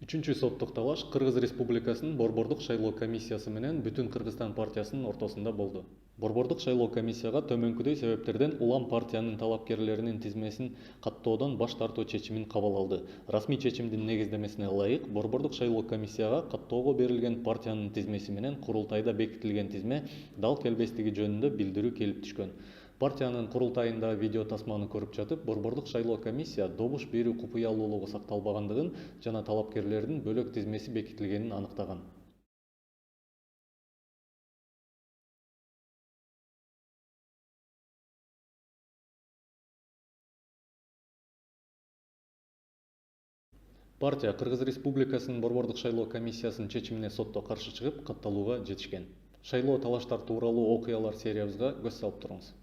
Үчүнчү соттук талаш Кыргыз Республикасынын Борбордук шайлоо комиссиясы менен Бүтүн Кыргызстан партиясынын ортосунда болду. Борбордук шайлоо комиссияга төмөнкүдөй себептерден Улам партиянын талапкерлеринин тизмесин каттоодон баш тартуу чечимин кабыл алды. Расмий чечимдин негиздемесине ылайык, Борбордук шайлоо комиссияга каттоого берилген партиянын тизмеси менен курултайда бекитилген тизме дал келбестиги жөнүндө билдирүү келип түшкөн. Партиянын курултайында видео тасманы көрүп жатып, Борбордук шайлоо комиссия добуш берүү купуялуулугу сакталбагандыгын жана талапкерлердин бөлөк тизмеси бекитилгенин аныктаган. Партия Кыргыз Республикасынын Борбордук шайлоо комиссиясынын чечимине сотто каршы чыгып, катталууга жетишкен. Шайлоо талаштар тууралуу окуялар сериябызга көз салып туруңуз.